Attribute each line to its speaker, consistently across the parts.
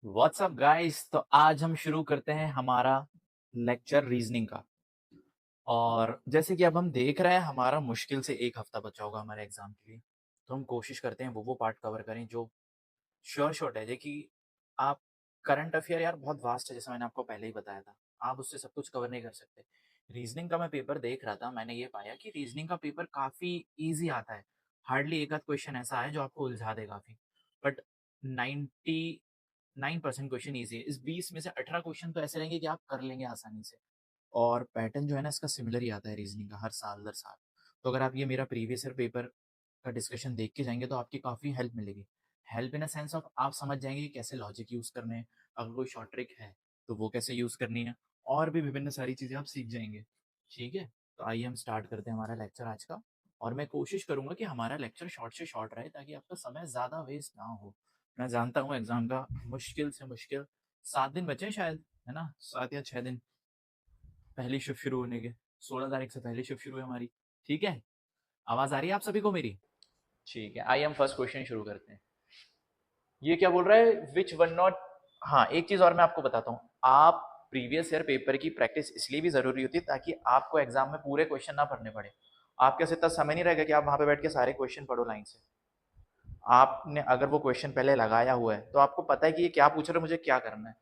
Speaker 1: WhatsApp guys. तो आज हम शुरू करते हैं हमारा लेक्चर रीजनिंग का। और जैसे कि अब हम देख रहे हैं हमारा मुश्किल से एक हफ्ता बचा होगा हमारे एग्जाम के लिए। तो हम कोशिश करते हैं वो पार्ट कवर करें जो श्योर शॉट है। देखिए आप करंट अफेयर यार बहुत वास्ट है, जैसे मैंने आपको पहले ही बताया था। आप उससे सब कुछ कवर नहीं कर सकते। रीजनिंग का मैं पेपर देख रहा था, मैंने ये पाया कि रीजनिंग का पेपर काफ़ी ईजी आता है। हार्डली एक आध क्वेश्चन ऐसा है जो आपको उलझा दे काफ़ी। बट 99% क्वेश्चन ईजी है। इस 20 में से 18 क्वेश्चन तो ऐसे रहेंगे कि आप कर लेंगे आसानी से। और पैटर्न जो है ना इसका सिमिलर ही आता है रीजनिंग का, हर साल दर साल। तो अगर आप ये मेरा प्रीवियस ईयर पेपर का डिस्कशन देख के जाएंगे तो आपकी काफ़ी हेल्प मिलेगी। Help in a sense of आप समझ जाएंगे कि कैसे लॉजिक यूज़ करने हैं, अगर कोई शॉर्ट ट्रिक है तो वो कैसे यूज़ करनी है, और भी विभिन्न सारी चीज़ें आप सीख जाएंगे। ठीक है, तो आइए हम स्टार्ट करते हैं हमारा लेक्चर आज का। और मैं कोशिश करूंगा कि हमारा लेक्चर शॉर्ट से शॉर्ट रहे ताकि आपका समय ज़्यादा वेस्ट ना हो। मैं जानता हूँ एग्जाम का मुश्किल से मुश्किल 7 दिन बचे हैं शायद, है ना, 7 या 6 दिन पहली शिफ्ट शुरू होने के। 16 तारीख से पहली शिफ्ट शुरू है हमारी। ठीक है, आवाज आ रही है आप सभी को मेरी? ठीक है, आइए हम फर्स्ट क्वेश्चन शुरू करते हैं। ये क्या बोल रहा है, विच वन नॉट। हाँ, एक चीज और मैं आपको बताता हूँ। आप प्रीवियस ईयर पेपर की प्रैक्टिस इसलिए भी जरूरी होती है ताकि आपको एग्जाम में पूरे क्वेश्चन ना पढ़ने पड़े। आपके पास इतना समय नहीं रहेगा कि आप वहां पे बैठ के सारे क्वेश्चन पढ़ो लाइन से। आपने अगर वो क्वेश्चन पहले लगाया हुआ है तो आपको पता है कि ये क्या पूछ रहा है, मुझे क्या करना है।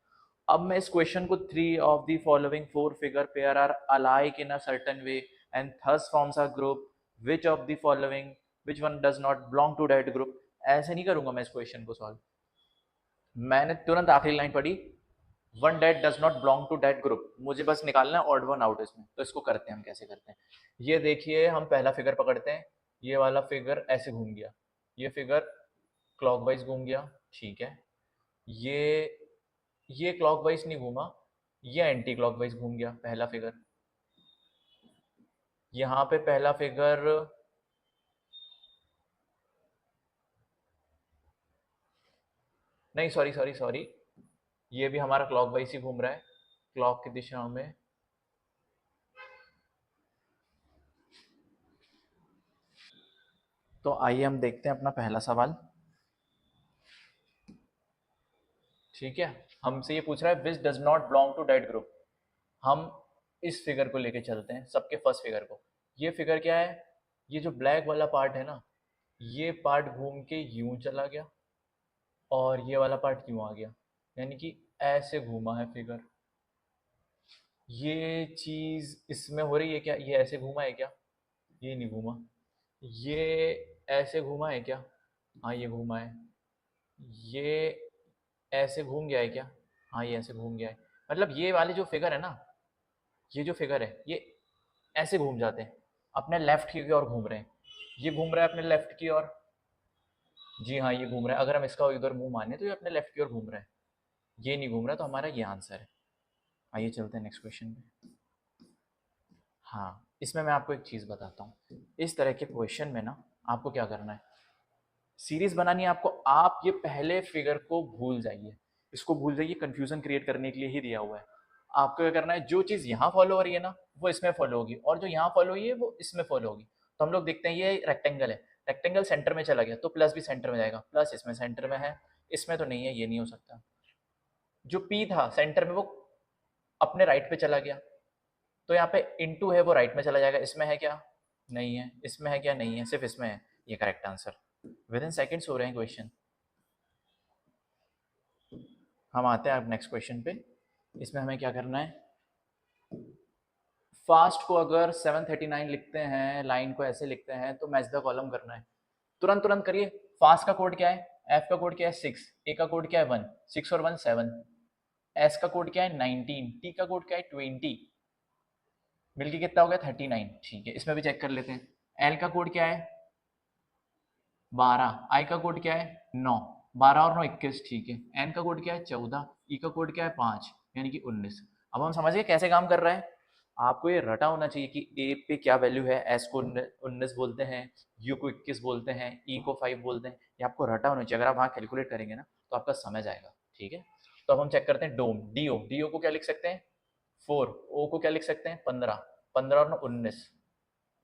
Speaker 1: अब मैं इस क्वेश्चन को, three of the following four figure pair are alike in a certain way and thus forms a group, which of the following, which one does not belong to that group. ऐसे नहीं करूंगा मैं इस question को solve. मैंने तुरंत आखिरी line पढ़ी, one that does not belong to that group. मुझे बस निकालना है ऑड वन आउट इसमें। तो इसको करते हैं हम, कैसे करते हैं ये देखिए। हम पहला फिगर पकड़ते हैं। ये वाला फिगर ऐसे घूम गया, ये फिगर क्लॉकवाइज घूम गया। ठीक है, ये क्लॉकवाइज नहीं घूमा, ये एंटी क्लॉकवाइज घूम गया पहला फिगर। यहाँ पे पहला फिगर, नहीं सॉरी सॉरी सॉरी, ये भी हमारा क्लॉकवाइज ही घूम रहा है, क्लॉक की दिशा में। तो आइए हम देखते हैं अपना पहला सवाल। ठीक है, हमसे ये पूछ रहा है which does not belong to that group. हम इस फिगर को लेके चलते हैं, सबके फर्स्ट फिगर को। ये फिगर क्या है, ये जो ब्लैक वाला पार्ट है ना, ये पार्ट घूम के यूं चला गया और ये वाला पार्ट यूं आ गया, यानी कि ऐसे घूमा है फिगर। ये चीज इसमें हो रही है क्या, ये ऐसे घूमा है क्या? ये नहीं घूमा। ये ऐसे घूमा है क्या? हाँ ये घूमा है। ये ऐसे घूम गया है क्या? हाँ ये ऐसे घूम गया है। मतलब ये वाले जो फिगर है ना, ये जो फिगर है ये ऐसे घूम जाते हैं, अपने लेफ्ट की ओर घूम रहे हैं। ये घूम रहा है अपने लेफ्ट की ओर। जी हाँ ये घूम रहा है, अगर हम इसका इधर मुंह माने तो ये अपने लेफ्ट की ओर घूम रहा है। ये नहीं घूम रहा, तो हमारा ये आंसर है। आइए चलते हैं नेक्स्ट क्वेश्चन पे। हाँ, इसमें मैं आपको एक चीज़ बताता हूँ। इस तरह के क्वेश्चन में ना आपको क्या करना है, सीरीज बनानी है आपको। आप ये पहले फिगर को भूल जाइए, इसको भूल जाइए, कंफ्यूजन क्रिएट करने के लिए ही दिया हुआ है। आपको क्या करना है, जो चीज़ यहाँ फॉलो हो रही है ना वो इसमें फॉलो होगी, और जो यहाँ फॉलो हुई है वो इसमें फॉलो होगी। तो हम लोग देखते हैं ये रेक्टेंगल है, रेक्टेंगल सेंटर में चला गया तो प्लस भी सेंटर में जाएगा, प्लस इसमें सेंटर में है, इसमें तो नहीं है, ये नहीं हो सकता। जो पी था सेंटर में वो अपने राइट पे चला गया, तो यहाँ पे इनटू है वो राइट में चला जाएगा। इसमें है क्या? नहीं है। इसमें है क्या? नहीं है, सिर्फ इसमें है। ये correct answer. With in seconds हो रहे हैं क्वेश्चन। हम आते हैं अब नेक्स्ट क्वेश्चन पे। इसमें हमें क्या करना है, फास्ट को अगर 739 लिखते हैं, लाइन को ऐसे लिखते हैं, तो मैच द कॉलम करना है। तुरंत तुरंत करिए। फास्ट का कोड क्या है, एफ का कोड क्या है 6, ए का कोड क्या है 1, 6 और 1 7, एस का कोड क्या है 19, टी का कोड क्या है 20, मिलके कितना हो गया 39। ठीक है, इसमें भी चेक कर लेते हैं। एल का कोड क्या है 12, आई का कोड क्या है 9, 12 और 9 21। ठीक है, एन का कोड क्या है 14, ई का कोड क्या है 5, यानी कि 19। अब हम समझ गए कैसे काम कर रहा है। आपको ये रटा होना चाहिए कि ए पे क्या वैल्यू है, एस को 19 बोलते हैं, यू को 21 बोलते हैं, ई को 5 बोलते हैं। ये आपको रटा होना चाहिए। अगर आप वहाँ कैलकुलेट करेंगे ना तो आपका समझ आएगा। ठीक है, तो अब हम चेक करते हैं डोम, डीओ, डीओ को क्या लिख सकते हैं 4, ओ को क्या लिख सकते हैं 15, 15 और 19,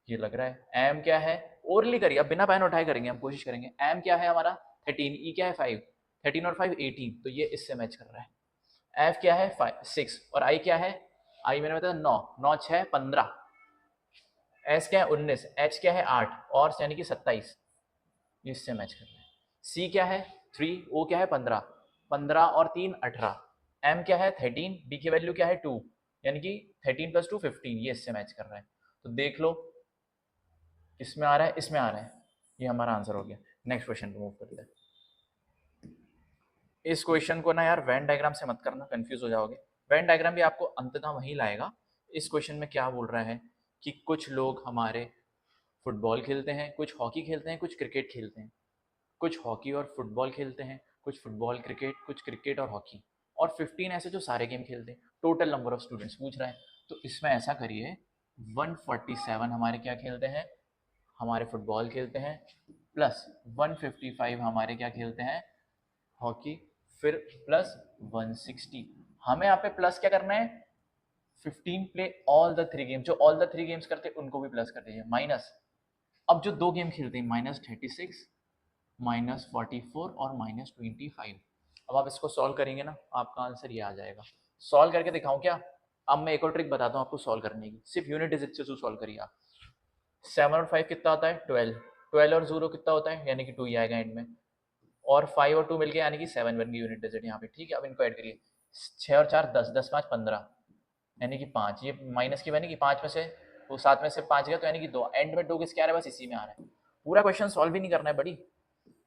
Speaker 1: ये लग रहा है। एम क्या है, ओरली करिए, अब बिना पेन उठाए करेंगे हम, कोशिश करेंगे। एम क्या है हमारा 13, ई क्या है 5, 13 और 5 18, तो ये इससे मैच कर रहा है। एफ क्या है 5 6 और आई क्या है, आई मैंने बताया 9, 9 6 15, एस क्या है 19, एच क्या है 8 और यानी कि 27, इससे मैच कर रहा है। सी क्या है 3, ओ क्या है 15, 15 और 3 18, एम क्या है 13, बी की वैल्यू क्या है 2, यानी कि 13 + 2 15, ये इससे मैच कर रहा है। तो देख लो किसमें आ रहा है, इसमें आ रहा है, ये हमारा आंसर हो गया। नेक्स्ट क्वेश्चन पे मूव कर ले। इस क्वेश्चन को ना यार वेन डायग्राम से मत करना, कंफ्यूज हो जाओगे। वेन डायग्राम भी आपको अंततः वहीं लाएगा। इस क्वेश्चन में क्या बोल रहा है कि कुछ लोग हमारे फुटबॉल खेलते हैं, कुछ हॉकी खेलते हैं, कुछ क्रिकेट खेलते हैं, कुछ हॉकी और फुटबॉल खेलते हैं, कुछ फुटबॉल क्रिकेट, कुछ क्रिकेट और हॉकी, और 15 ऐसे जो सारे गेम खेलते हैं। टोटल नंबर ऑफ स्टूडेंट्स पूछ रहा है। तो इसमें ऐसा करिए 147 हमारे क्या खेलते हैं, हमारे फुटबॉल खेलते हैं, प्लस 155 हमारे क्या खेलते हैं, हॉकी, फिर प्लस 160। हमें यहाँ पे प्लस क्या करना है, 15 प्ले ऑल द 3 गेम्स, जो ऑल द 3 गेम्स करते हैं उनको भी प्लस कर दीजिए, माइनस अब जो 2 गेम खेलते हैं -36, -44 और -25। अब आप इसको सॉल्व करेंगे ना, आपका आंसर ये आ जाएगा। सॉल्व करके दिखाऊं क्या? अब मैं एक और ट्रिक बताता हूँ आपको सॉल्व करने की, सिर्फ यूनिट डिजिट से सॉल्व करिए आप। 7 और 5 कितना होता है 12, 12 और 0 कितना होता है, यानी कि 2 ही आएगा एंड में, और 5 और 2 मिलके यानी कि 7 बन गई यूनिट डिजिट यहाँ पे। ठीक है, अब इनको ऐड करिए, 6 और 4 10, 10 5 15, यानी कि 5, ये माइनस की बनेगी, 5 में से वो 7 में से 5 गया तो यानी कि 2, एंड में 2 किसके आ रहा है, बस इसी में आ रहा है। पूरा क्वेश्चन सॉल्व भी नहीं करना है बड़ी,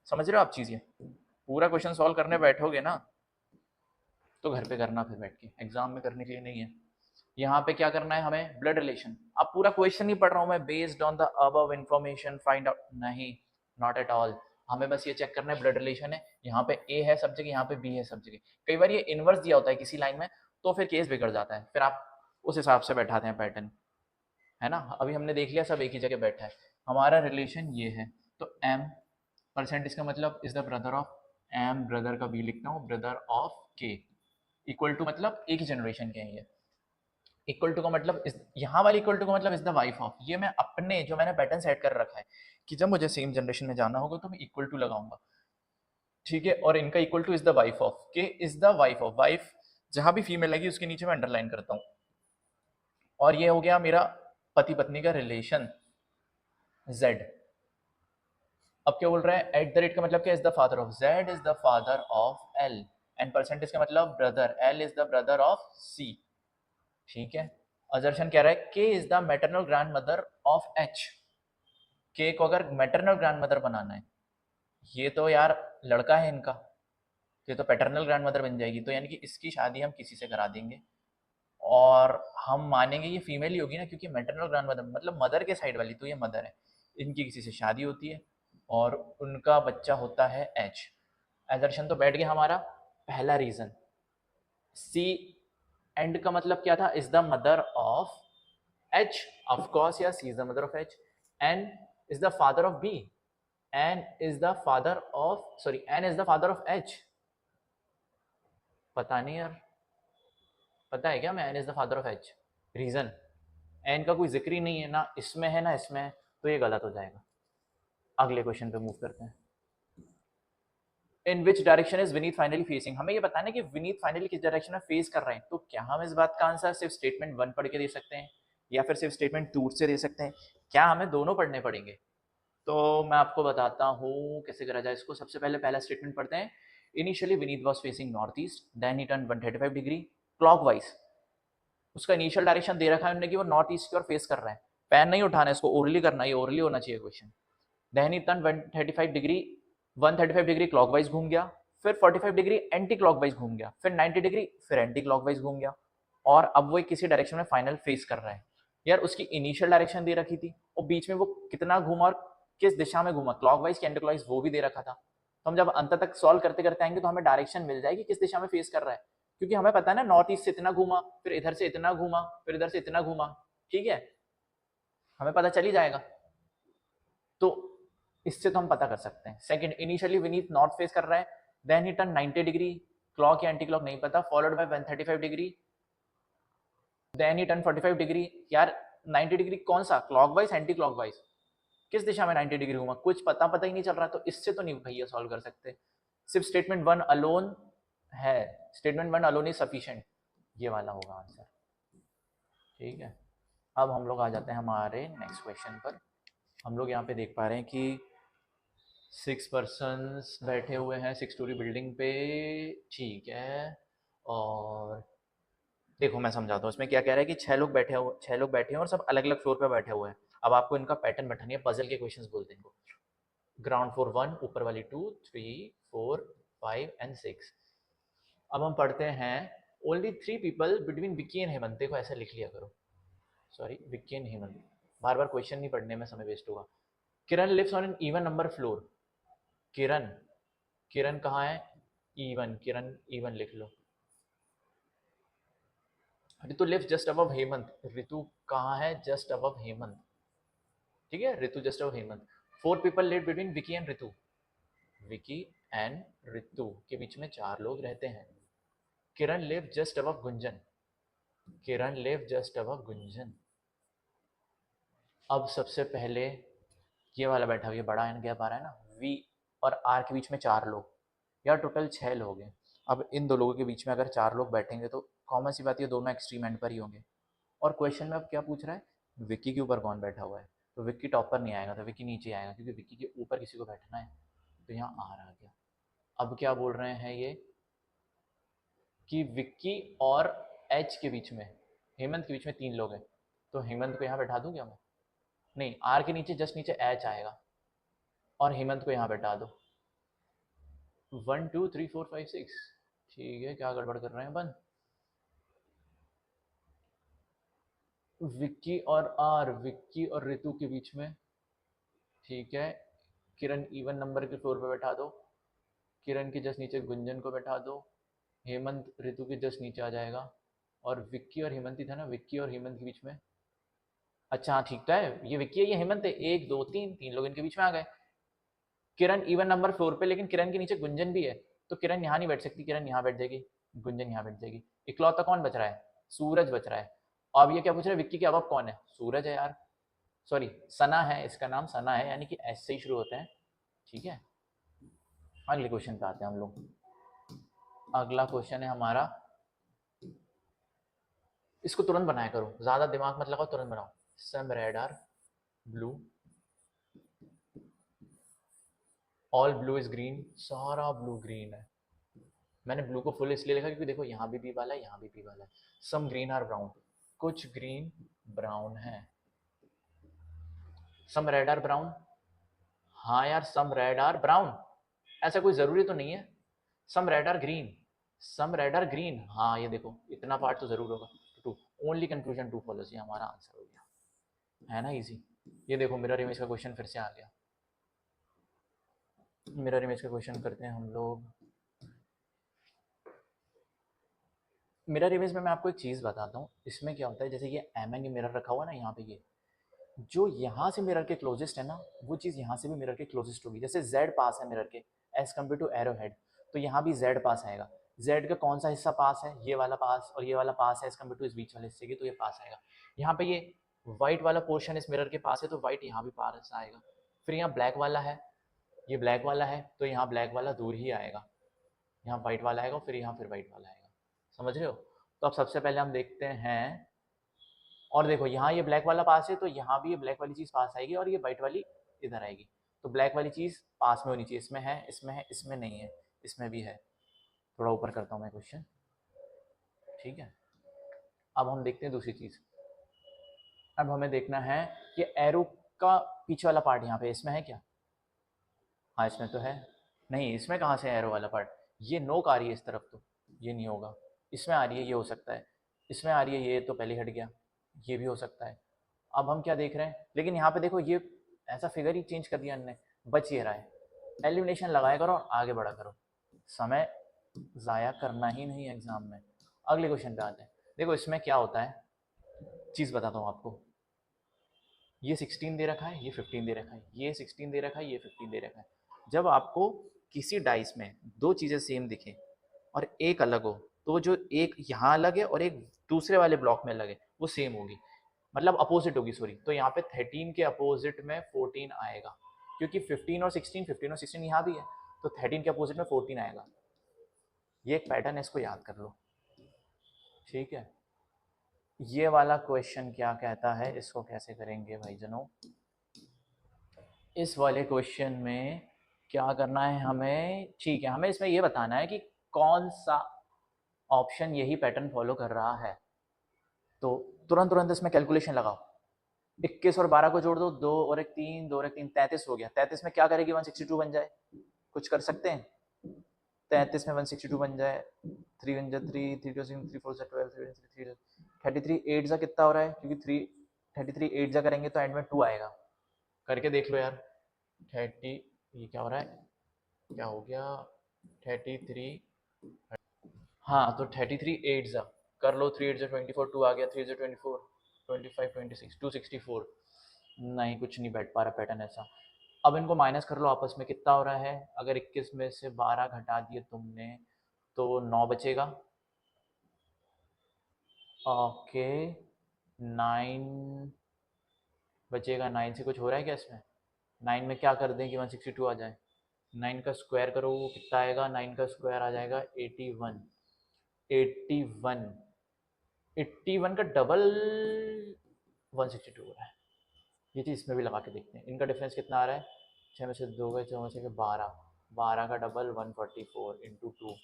Speaker 1: समझ रहे हो आप चीज़? ये पूरा क्वेश्चन सॉल्व करने बैठोगे ना तो घर पे करना, फिर बैठ के एग्जाम में करने के लिए नहीं है। यहाँ पे क्या करना है हमें, ब्लड रिलेशन। अब पूरा क्वेश्चन नहीं पढ़ रहा हूँ मैं, based on the above information find out, नहीं, नॉट एट ऑल। हमें बस ये चेक करना है ब्लड रिलेशन है, यहाँ पे ए है सब जगह, यहाँ पे बी है सब जगह। कई बार ये इनवर्स दिया होता है किसी लाइन में, तो फिर केस बिगड़ जाता है, फिर आप उस हिसाब से बैठाते हैं पैटर्न, है ना। अभी हमने देख लिया सब एक ही जगह बैठा है, हमारा रिलेशन ये है। तो एम परसेंटेज का मतलब is the brother of, M brother का बी लिखता हूँ, brother of K, equal to मतलब एक ही जनरेशन के हैं ये। इक्वल टू का मतलब यहाँ वाली इक्वल टू का मतलब इज द वाइफ ऑफ, ये मैं अपने जो मैंने पैटर्न सेट कर रखा है कि जब मुझे सेम जनरेशन में जाना होगा तो मैं इक्वल टू लगाऊंगा। ठीक है, और इनका equal to is the wife of, K is the wife of, wife जहां भी फीमेल लगी उसके नीचे मैं अंडरलाइन करता हूँ। और ये हो गया मेरा पति पत्नी का रिलेशन जेड। अब क्या बोल रहा है, एट द रेट का मतलब क्या, is the father of, Z is the father of L, and percentage का मतलब brother, L is the brother of C. ठीक है, अजर्शन कह रहा है K is the maternal grandmother of H. K को अगर मैटरनल ग्रैंड मदर बनाना है, ये तो यार लड़का है इनका, ये तो पैटर्नल ग्रैंड मदर बन जाएगी, तो यानी कि इसकी शादी हम किसी से करा देंगे, और हम मानेंगे ये फीमेल ही होगी ना, क्योंकि मैटरनल ग्रैंड मदर मतलब मदर के साइड वाली, तो ये मदर है, इनकी किसी से शादी होती है और उनका बच्चा होता है एच। एजर्शन तो बैठ गया हमारा पहला रीजन। सी एंड का मतलब क्या था, is the mother of H, of course, या C is the mother of H. N is the father of B, N is the father of, sorry, N is the father of H. पता नहीं यार, पता है क्या मैं, N is the father of H, reason N का कोई जिक्र ही नहीं है, ना इसमें है ना इसमें है, तो ये गलत हो जाएगा। अगले क्वेश्चन पे मूव करते हैं। In which direction is Vineet finally facing, हमें ये बताना है कि विनीत फाइनली किस डायरेक्शन में फेस कर रहे हैं। तो क्या हम इस बात का आंसर सिर्फ स्टेटमेंट 1 पढ़ के दे सकते हैं, या फिर सिर्फ स्टेटमेंट 2 से दे सकते हैं, क्या हमें दोनों पढ़ने पड़ेंगे? तो मैं आपको बताता हूँ कैसे करा जाए इसको। सबसे पहले पहला स्टेटमेंट पढ़ते हैं। Initially Vineet was facing north east, then he turn 135 degree clockwise. उसका इनिशियल डायरेक्शन दे रखा है उन्होंने कि वो नॉर्थ ईस्ट की ओर फेस कर रहा है, पेन नहीं उठाना है, इसको ओरली करना है, ये ओरली होना चाहिए question. Then he turn 135 degree clockwise घूम गया, फिर 45 डिग्री एंटी क्लॉकवाइज घूम गया, फिर 90 डिग्री फिर एंटी क्लॉकवाइज घूम गया, और अब वो किसी डायरेक्शन में फाइनल फेस कर रहा है। यार उसकी इनिशियल डायरेक्शन दे रखी थी, और बीच में वो कितना घूमा और किस दिशा में घूमा, क्लॉकवाइज की एंटी क्लॉकवाइज, वो भी दे रखा था। तो हम जब अंत तक सॉल्व करते करते आएंगे तो हमें डायरेक्शन मिल जाएगी किस दिशा में फेस कर रहा है, क्योंकि हमें पता है ना नॉर्थ ईस्ट से इतना घूमा, फिर इधर से इतना घूमा, फिर इधर से इतना घूमा। ठीक है, हमें पता चल ही जाएगा, तो इससे तो हम पता कर सकते हैं। Second, initially Vineet north face कर रहा है, then he turn 90 degree, clock या एंटी क्लॉक नहीं पता, followed by 135 degree, then he turn 45 degree. यार 90 डिग्री कौन सा, क्लॉकवाइज एंटी क्लॉकवाइज, किस दिशा में 90 डिग्री घूमा, कुछ पता ही नहीं चल रहा, तो इससे तो नहीं भैया सॉल्व कर सकते। सिर्फ स्टेटमेंट 1 अलोन है, स्टेटमेंट 1 अलोन इज सफिशिएंट, ये वाला होगा आंसर। ठीक है, अब हम लोग आ जाते हैं हमारे नेक्स्ट क्वेश्चन पर। हम लोग यहाँ पे देख पा रहे हैं कि 6 पर्सन्स बैठे हुए हैं 6 स्टोरी बिल्डिंग पे। ठीक है, और देखो मैं समझाता हूँ इसमें क्या कह रहा है कि 6 लोग बैठे हैं और सब अलग अलग फ्लोर पे बैठे हुए हैं। अब आपको इनका पैटर्न बैठानी है, पजल के क्वेश्चंस बोलते हैं इनको। ग्राउंड फ्लोर 1, ऊपर वाली 2, 3, 4, 5 एंड 6। अब हम पढ़ते हैं only 3 people between Vicky and Hemant. देखो ऐसे लिख लिया करो, सॉरी विक्की एंड हेमंत, बार बार क्वेश्चन नहीं पढ़ने में समय वेस्ट होगा। Kiran lives on an even number floor. Kiran, Kiran कहाँ है? इवन, किरण इवन लिख लो। Ritu lives just above Hemant. Ritu कहाँ है? Just above Hemant. ठीक है, Ritu just above Hemant. 4 people live between Vicky and Ritu. Vicky and ऋतु के बीच में 4 लोग रहते हैं। किरण लिव जस्ट अबव गुंजन। किरण लिव जस्ट अबव गुंजन। अब सबसे पहले ये वाला बैठा हुआ, ये बड़ा एन गैप आ रहा है ना, वी और आर के बीच में 4 लोग, या टोटल 6 लोग हैं। अब इन दो लोगों के बीच में अगर 4 लोग बैठेंगे तो कॉमन सी बात, ये दोनों एक्सट्रीम एंड पर ही होंगे। और क्वेश्चन में अब क्या पूछ रहा है? विक्की के ऊपर कौन बैठा हुआ है? तो विक्की टॉप पर नहीं आएगा, तो विक्की नीचे आएगा, क्योंकि विक्की के ऊपर किसी को बैठना है। तो यहाँ आर आ गया। अब क्या बोल रहे हैं ये कि विक्की और एच के बीच में, हेमंत के बीच में 3 लोग हैं, तो हेमंत को यहाँ बैठा दूँ क्या मैं? नहीं, आर के नीचे जस्ट नीचे एच आएगा और हेमंत को यहाँ बैठा दो। 1 2 3 4 5 6। ठीक है, क्या गड़बड़ कर रहे हैं बन? विक्की और आर, विक्की और ऋतु के बीच में। ठीक है, किरण इवन नंबर के फ्लोर पे बैठा दो, किरण के जस्ट नीचे गुंजन को बैठा दो, हेमंत ऋतु के जस्ट नीचे आ जाएगा, और विक्की और हेमंत ही था ना, विक्की और हेमंत के बीच में। अच्छा हाँ, ठीक तो है, ये विक्की है ये हेमंत है, 1 2 3, 3 लोग इनके बीच में आ गए। किरण इवन नंबर फ्लोर पे, लेकिन किरण के नीचे गुंजन भी है, तो किरण यहाँ नहीं बैठ सकती, किरण यहाँ बैठ जाएगी, गुंजन यहाँ बैठ जाएगी। इकलौता कौन बच रहा है? सूरज बच रहा है। अब ये क्या पूछ रहा है? विक्की के अब कौन है? सूरज है यार, सॉरी सना है, इसका नाम सना है, यानी कि एस से ही शुरू होते हैं। ठीक है, अगले क्वेश्चन पे आते हैं हम लोग। अगला क्वेश्चन है हमारा, इसको तुरंत बनाया करो, ज्यादा दिमाग मत लगाओ, तुरंत बनाओ। Some red are blue, all blue is green, सारा ब्लू ग्रीन है। मैंने ब्लू को फुल इसलिए लिखा क्योंकि देखो यहाँ भी बी वाला है, यहाँ भी बी वाला है। सम ग्रीन आर ब्राउन, कुछ ग्रीन ब्राउन है। सम रेड आर ब्राउन, हाँ यार सम रेड आर ब्राउन, ऐसा कोई जरूरी तो नहीं है। Some red are green, some red are green, हाँ ये देखो इतना पार्ट तो जरूर होगा। Two, only conclusion two follows, ये हमारा आंसर हो गया, है ना इजी। ये देखो मिरर इमेज का क्वेश्चन फिर से आ गया। मिरर इमेज का क्वेश्चन करते हैं हम लोग। मिरर इमेज में मैं आपको एक चीज बताता हूँ, इसमें क्या होता है, जैसे ये एम एन मिरर रखा हुआ ना यहाँ पे, ये जो यहाँ से मिरर के क्लोजेस्ट है ना, वो चीज यहाँ से भी मिरर के क्लोजेस्ट होगी। जैसे Z पास है मिरर के as compare to arrow head, तो यहाँ भी Z पास आएगा। Z का कौन सा हिस्सा पास है? ये वाला पास, और ये वाला पास है एज कम्पेयर टू इस बीच वाले हिस्से के, तो ये पास आएगा। यहाँ पे ये व्हाइट वाला पोर्शन इस मिरर के पास है, तो व्हाइट यहाँ भी पास आएगा। फिर यहाँ ब्लैक वाला है, ये ब्लैक वाला है, तो यहाँ ब्लैक वाला दूर ही आएगा, यहाँ व्हाइट वाला आएगा, फिर यहाँ फिर व्हाइट वाला आएगा। समझ रहे हो? तो अब सबसे पहले हम देखते हैं, और देखो यहाँ ये ब्लैक वाला पास है, तो यहाँ भी ये ब्लैक वाली चीज पास आएगी और ये व्हाइट वाली इधर आएगी। तो ब्लैक वाली चीज पास में होनी चाहिए, इसमें है, इसमें है, इसमें नहीं है, इसमें भी है। थोड़ा ऊपर करता हूँ मैं क्वेश्चन, ठीक है। अब हम देखते हैं दूसरी चीज। अब हमें देखना है कि एरो का पीछे वाला पार्ट यहाँ पे, इसमें है क्या? हाँ इसमें तो है। नहीं, इसमें कहाँ से एरो वाला पार्ट? ये नोक आ रही है इस तरफ, तो ये नहीं होगा। इसमें आ रही है, ये हो सकता है। इसमें आ रही है, ये तो पहले हट गया, ये भी हो सकता है। अब हम क्या देख रहे हैं, लेकिन यहाँ पे देखो ये ऐसा फिगर ही चेंज कर दिया हमने, बच ये रहा है। एलिमिनेशन लगाया करो और आगे बढ़ा करो, समय ज़ाया करना ही नहीं एग्जाम में। अगले क्वेश्चन पे आते हैं। देखो इसमें क्या होता है, चीज़ बताता हूँ आपको। ये 16 दे रखा है, ये 15 दे रखा है, ये 16 दे रखा है, ये 15 दे रखा है। जब आपको किसी डाइस में दो चीज़ें सेम दिखें और एक अलग हो, तो जो एक यहाँ अलग है और एक दूसरे वाले ब्लॉक में अलग है, वो सेम होगी, मतलब अपोजिट होगी, सॉरी। तो यहाँ पे 13 के अपोजिट में 14 आएगा, क्योंकि 15 और 16 यहाँ भी है, तो 13 के अपोजिट में 14 आएगा। ये एक पैटर्न है, इसको याद कर लो, ठीक है। ये वाला क्वेश्चन क्या कहता है, इसको कैसे करेंगे भाई जनों। इस वाले क्वेश्चन में क्या करना है हमें, ठीक है, हमें इसमें ये बताना है कि कौन सा ऑप्शन यही पैटर्न फॉलो कर रहा है। तो तुरंत तुरंत इसमें कैलकुलेशन लगाओ, 21 और 12 को जोड़ दो, 2 और 1 3, 2 और 1 3, 33 हो गया। 33 में क्या करेगी 162 बन जाए, कुछ कर सकते हैं। 33 में 162 बन जाए, 3 1 जा 3, 3 2 6, 3 4 जा 12, 3 3 33 8 जा कितना हो रहा है, क्योंकि 3 33 8 जा करेंगे तो एंड में 2 आएगा। करके देख लो यार। 30, ये क्या हो रहा है, क्या हो गया, 33, हाँ तो 33 8 जा कर लो, 3 8 जा 24, 2 आ गया, 3 जा 24, 25 26 264। नहीं कुछ नहीं बैठ पा रहा पैटर्न ऐसा। अब इनको माइनस कर लो आपस में, कितना हो रहा है, अगर 21 में से 12 घटा दिए तुमने तो 9 बचेगा। ओके 9 बचेगा, 9 से कुछ हो रहा है क्या इसमें, 9 में क्या कर दें कि 162 आ जाए। 9 का स्क्वायर करो वो कितना आएगा, 9 का स्क्वायर आ जाएगा 81। 81 81 का डबल 162 हो रहा है। ये चीज़ इसमें भी लगा के देखते हैं, इनका डिफरेंस कितना आ रहा है, 6 में से 2 गए, 6 में से 12, 12 का डबल 144 इंटू 2,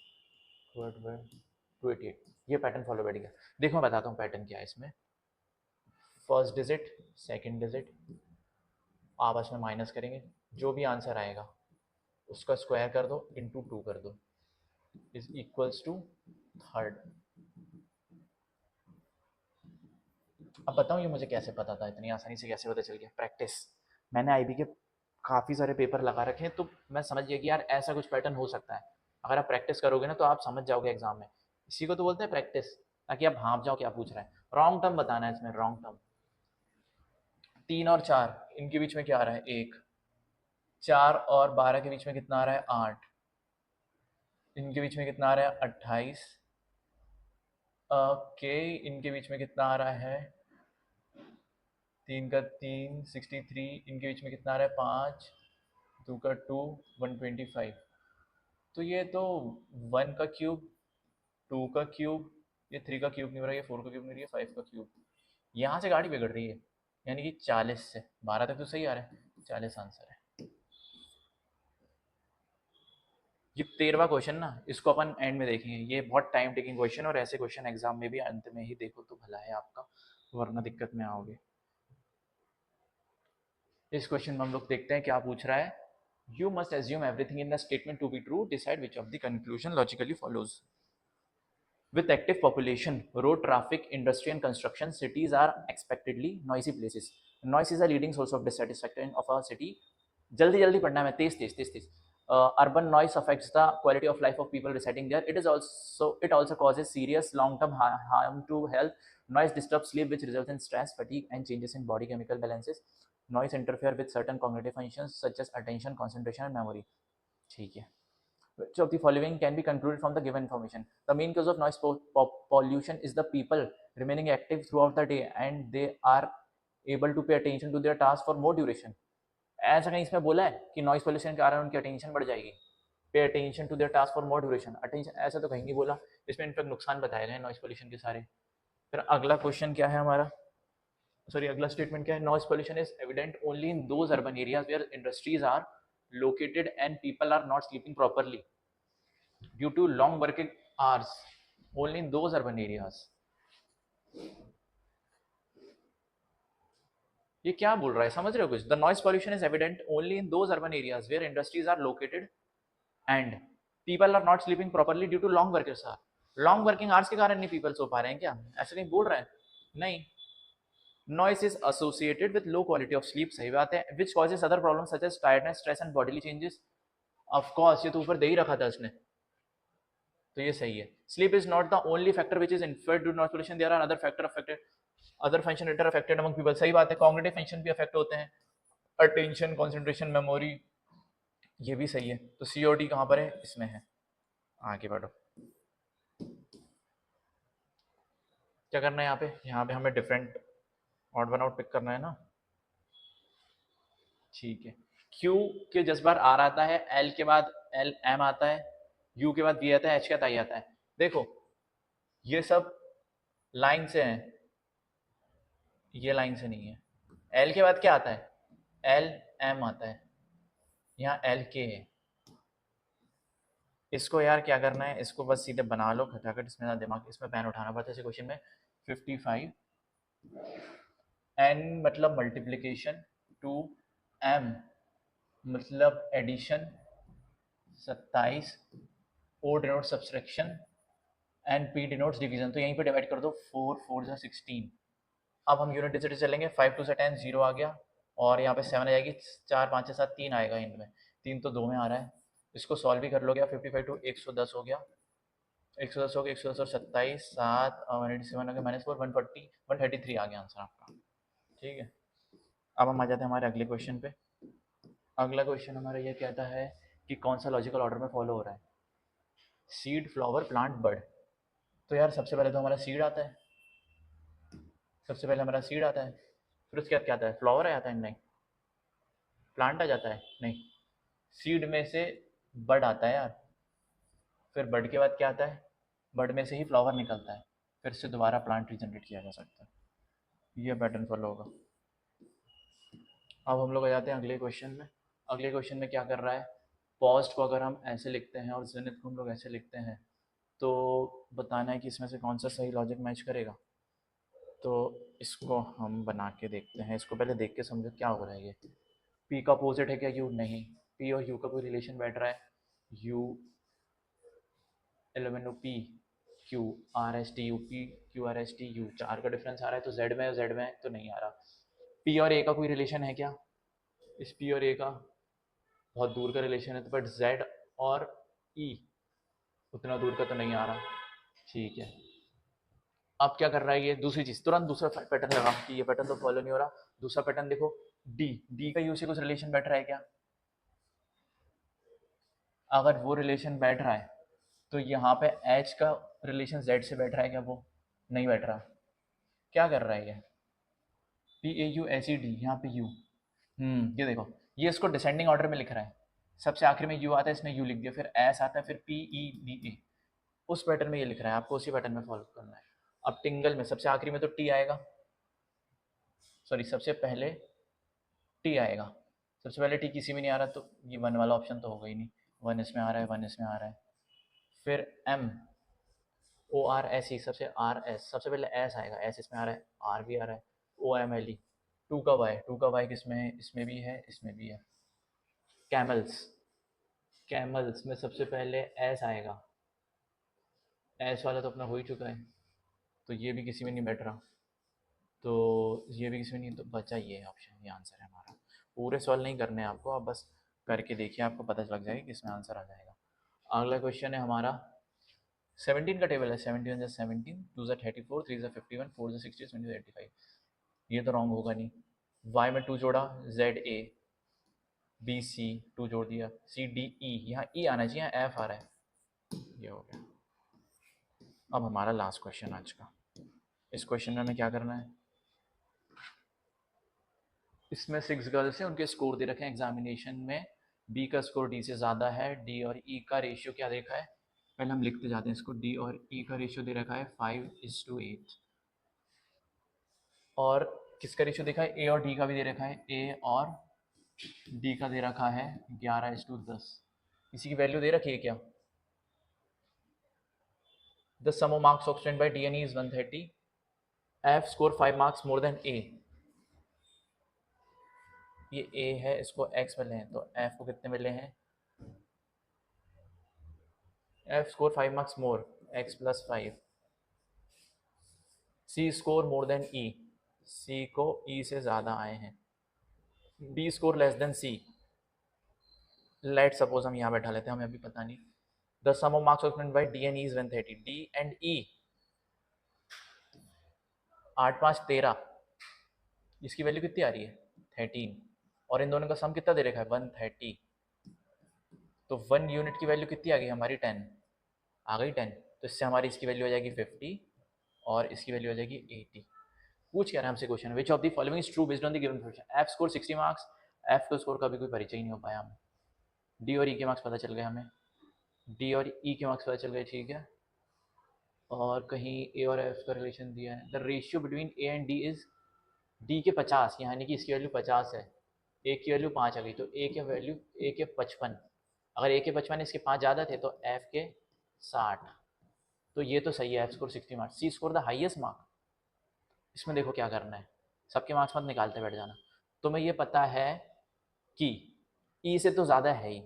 Speaker 1: 288। ये पैटर्न फॉलो बैठ गया। देखो मैं बताता हूँ पैटर्न क्या है इसमें। फर्स्ट डिजिट सेकंड डिजिट आपस में माइनस करेंगे, जो भी आंसर आएगा उसका स्क्वायर कर दो, इंटू 2 कर दो, इज इक्वल्स टू थर्ड। अब बताऊँ ये मुझे कैसे पता था, इतनी आसानी से कैसे पता चल गया, प्रैक्टिस। मैंने आईबी के काफ़ी सारे पेपर लगा रखे हैं, तो मैं समझ गया कि यार ऐसा कुछ पैटर्न हो सकता है। अगर आप प्रैक्टिस करोगे ना तो आप समझ जाओगे एग्जाम में। इसी को तो बोलते हैं प्रैक्टिस, ताकि आप भाप जाओ क्या पूछ रहा है। रॉन्ग टर्म बताना है इसमें, रॉन्ग टर्म। 3 और 4 इनके बीच में क्या आ रहा है, 1। 4 और 12 के बीच में कितना आ रहा है, 8। इनके बीच में कितना आ रहा है, 28। ओके इनके बीच में कितना आ रहा है, 3 का 3 63। इनके बीच में कितना आ रहा है, 5। 2 का 2 125। तो ये तो 1 का क्यूब, 2 का क्यूब, ये 3 का क्यूब नहीं हो रहा है, ये 4 का क्यूब नहीं हो रही है, 5 का क्यूब। यहाँ से गाड़ी बिगड़ रही है, यानी कि 40 से 12 तक तो सही आ रहा है, 40 आंसर है। ये 13वां क्वेश्चन ना, इसको अपन एंड में देखेंगे, ये बहुत टाइम टेकिंग क्वेश्चन, और ऐसे क्वेश्चन एग्जाम में भी अंत में ही देखो तो भला है आपका, वरना दिक्कत में आओगे। इस क्वेश्चन में हम लोग देखते हैं क्या पूछ रहा है। You must assume everything in the statement to be true, decide which of the conclusion logically follows. With active population, road traffic, industry and construction, cities are expectedly noisy places. Noise is a leading source of dissatisfaction of a city. जल्दी जल्दी पढ़ना है, तेज तेज तेज तेज। Urban noise affects the quality of life of people residing there. It also causes serious long-term harm to health. Noise disrupts sleep, which results in stress, fatigue, and changes in body chemical balances. Noise interfere with certain cognitive functions such as attention, concentration, and memory. ठीक है। Which of the following can be concluded from the given information? The main cause of noise pollution is the people remaining active throughout the day and they are able to pay attention to their task for more duration. ऐसा कहीं इसमें बोला है कि noise pollution के कारण उनकी attention बढ़ जाएगी, pay attention to their task for more duration, attention ऐसा तो कहीं नहीं बोला। इसमें इनफैक्ट नुकसान बताए गए नॉइस पोल्यूशन के सारे। फिर अगला क्वेश्चन क्या है हमारा, सॉरी अगला स्टेटमेंट क्या है, noise pollution is evident only in those urban areas where industries are located and people are not sleeping properly due to long working hours, only in those urban areas. ये क्या बोल रहा है, समझ रहे हो कुछ? The noise pollution is evident only in those urban areas where industries are located and people are not sleeping properly due to long working hours. Long working hours के कारण नहीं पीपल सो पा रहे हैं क्या, ऐसा नहीं बोल रहा है? नहीं। Noise is associated with low quality of sleep, सही बात है, which causes other problems such as tiredness, stress and bodily changes. Of course ये तो ऊपर दे ही रखा था इसने, तो ये सही है। Sleep is not the only factor which is infected due to noise pollution, there are other factor affected, other function are affected among people, सही बात है, कॉग्निटिव फंक्शन भी अफेक्ट होते हैं, अटेंशन, कंसंट्रेशन, मेमोरी, ये भी सही है। तो सी और डी कहाँ पर है, इसमें है। आगे बढ़ो, क्या करना है यहाँ पे हमें different odd one out pick करना है ना, ठीक है। क्यू के 10 बार आर आता है, एल के बाद एल एम आता है, यू के बाद वी आता है, एच के बाद आई आता है। देखो ये सब लाइन से हैं, ये लाइन से नहीं है। एल के बाद क्या आता है, एल एम आता है, यहाँ एल के है। इसको यार क्या करना है, इसको बस सीधे बना लो खटाखट, इसमें ना दिमाग, इसमें पेन उठाना पड़ता है इस क्वेश्चन में। 55 एन मतलब मल्टीप्लिकेशन, टू एम मतलब addition, 27 O denote subtraction, and P denotes division. तो यहीं पे डिवाइड कर दो, 4 4 जा 16। अब हम यूनिट डिजिट चलेंगे, 5 2 से 10 0 आ गया, और यहाँ पे 7 आ जाएगी, 4 5 7 3 आएगा इनमें, 3 तो 2 में आ रहा है। इसको सॉल्व भी कर लो, गया 55 टू 110 हो गया, 110 हो गया, 110 और 27 7 187 हो गया, -4 140 133 आ गया आंसर आपका। ठीक है, अब हम आ जाते हैं हमारे अगले क्वेश्चन पे। अगला क्वेश्चन हमारा ये कहता है कि कौन सा लॉजिकल ऑर्डर में फॉलो हो रहा है, सीड फ्लावर प्लांट बर्ड। तो यार सबसे पहले तो हमारा सीड आता है, सबसे पहले हमारा सीड आता है, फिर उसके बाद क्या आता है, फ्लावर आ जाता है, नहीं प्लांट आ जाता है, नहीं सीड में से बर्ड आता है यार, फिर बर्ड के बाद क्या आता है, बर्ड में से ही फ्लावर निकलता है, फिर से दोबारा प्लांट रीजनरेट किया जा सकता है, ये पैटर्न फॉलो होगा। अब हम लोग आ जाते हैं अगले क्वेश्चन में। अगले क्वेश्चन में क्या कर रहा है, पॉस्ट को अगर हम ऐसे लिखते हैं और जेनिथ को हम लोग ऐसे लिखते हैं, तो बताना है कि इसमें से कौन सा सही लॉजिक मैच करेगा। तो इसको हम बना के देखते हैं, इसको पहले देख के समझो क्या हो रहा है ये। पी का अपोजिट है क्या यू, नहीं। पी और यू का कोई रिलेशन बैठ रहा है, you element P Q R S T U, P Q R S T U, चार का डिफरेंस आ रहा है, तो जेड में, जेड में तो नहीं आ रहा। पी और ए का कोई रिलेशन है क्या, इस पी और ए का बहुत दूर का रिलेशन है, तो बट जेड और ई उतना दूर का तो नहीं आ रहा। ठीक है, अब क्या कर रहा है ये, दूसरी चीज, तुरंत दूसरा पैटर्न लगा कि ये पैटर्न तो फॉलो नहीं हो रहा। दूसरा पैटर्न देखो, डी, डी का यू से कुछ रिलेशन बैठ रहा है क्या, अगर वो रिलेशन बैठ रहा है तो यहाँ पे एच का रिलेशन जेड से बैठ रहा है क्या, वो नहीं बैठ रहा। क्या कर रहा है ये, P A U H E D, यहाँ पे यू, ये देखो, ये इसको डिसेंडिंग ऑर्डर में लिख रहा है, सबसे आखिर में यू आता है, इसने यू लिख दिया, फिर एस आता है, फिर पी ई डी ए, उस पैटर्न में ये लिख रहा है, आपको उसी पैटर्न में फॉलो करना है। अब टिंगल में सबसे आखिरी में तो टी आएगा, सॉरी सबसे पहले टी आएगा, सबसे पहले टी किसी में नहीं आ रहा, तो ये वन वाला ऑप्शन तो होगा ही नहीं, वन इसमें आ रहा है, वन इसमें आ रहा है, फिर M O R S E, सबसे आर एस, सबसे पहले एस आएगा, एस इसमें आ रहा है, आर भी आ रहा है, O M L E, two का वाई, टू का वाई किसमें है, इसमें भी है, इसमें भी है। कैमल्स, कैमल्स में सबसे पहले एस आएगा, एस वाला तो अपना हो ही चुका है, तो ये भी किसी में नहीं बैठ रहा, तो ये भी किसी में नहीं, तो बचा ये ऑप्शन, ये आंसर है हमारा। पूरे सॉल्व नहीं करने हैं आपको, आप बस करके देखिए, आपको पता लग जाएगा कि इसमें आंसर आ जाएगा। अगला क्वेश्चन है हमारा 17 का टेबल है, 17 जा 17, 2 जा 34, 3 जा 51, 4 जा 60, 20 जा 85। ये तो रॉन्ग होगा नहीं, वाई में 2 जोड़ा, जेड ए, बी सी 2 जोड़ दिया, सी डी ई, यहाँ ई आना चाहिए, यहाँ एफ आ रहा है, ये हो गया। अब हमारा लास्ट क्वेश्चन आज का, इस क्वेश्चन में हमें क्या करना है, इसमें 6 गर्ल्स हैं, उनके स्कोर दे रखे हैं एग्जामिनेशन में, बी का स्कोर डी से ज़्यादा है, डी और ई का रेशियो क्या देखा है, पहले हम लिखते जाते हैं इसको, डी और ई का रेशियो दे रखा है 5:8, और किसका रेशियो देखा है, ए और डी का भी दे रखा है, ए और डी का दे रखा है 11:10। इसी की वैल्यू दे रखी है क्या, the sum of marks obtained by D and E is 130, F score 5 marks more than A, ये ए है, इसको एक्स मिले हैं, तो एफ को कितने मिले हैं, F score 5 marks more, X plus 5, C score more than E, C को ई से ज़्यादा आए हैं, D score less than C, let suppose हम यहाँ बैठा लेते हैं, हमें अभी पता नहीं, the sum of marks obtained by D and E is 130, D and E 8 5 13, इसकी वैल्यू कितनी आ रही है 13, और इन दोनों का सम कितना दे रखा है 130, तो 1 यूनिट की वैल्यू कितनी आ गई हमारी 10, आ गई 10, तो इससे हमारी इसकी वैल्यू हो जाएगी 50 और इसकी वैल्यू हो जाएगी 80। पूछ क्या रहा है हमसे question, which of the following is true based on the given question, F score 60 marks, F का स्कोर का भी कोई परिचय नहीं हो पाया हमें, डी और ई के मार्क्स पता चल गए हमें, डी और ई के मार्क्स पता चल गए, ठीक है। और कहीं ए और एफ का रिलेशन दिया है, the ratio between A and D is D के 50, यानी कि इसकी वैल्यू 50 है, ए की वैल्यू 5 आ गई, तो ए के वैल्यू ए के 55, अगर ए के 55 इसके 5 ज़्यादा थे तो एफ के 60, तो ये तो सही है, F score 60 marks, C score the highest mark. इसमें देखो क्या करना है, सबके मार्क्स मत निकालते बैठ जाना। तुम्हें ये पता है कि ई से तो ज़्यादा है ही,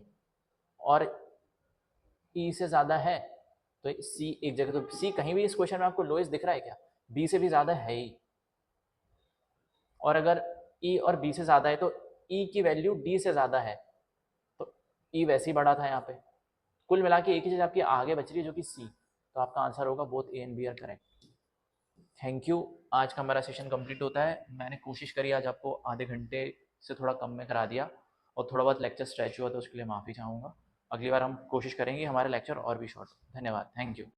Speaker 1: और ई से ज़्यादा है, तो सी एक जगह, तो सी कहीं भी इस क्वेश्चन में आपको लोएस्ट दिख रहा है क्या? बी से भी ज़्यादा है ही, और अगर ई और बी से ज़्यादा है तो ई की वैल्यू डी से ज़्यादा है, तो ई वैसे ही बड़ा था यहाँ पे। कुल मिला के एक ही चीज़ आपकी आगे बच रही है जो कि सी, तो आपका आंसर होगा both A and B are correct. Thank you. आज का हमारा सेशन कंप्लीट होता है। मैंने कोशिश करी आज आपको आधे घंटे से थोड़ा कम में करा दिया, और थोड़ा बहुत लेक्चर स्ट्रेच हुआ तो उसके लिए माफ़ी चाहूँगा। अगली बार हम कोशिश करेंगे हमारे लेक्चर और भी शॉर्ट। धन्यवाद, थैंक यू।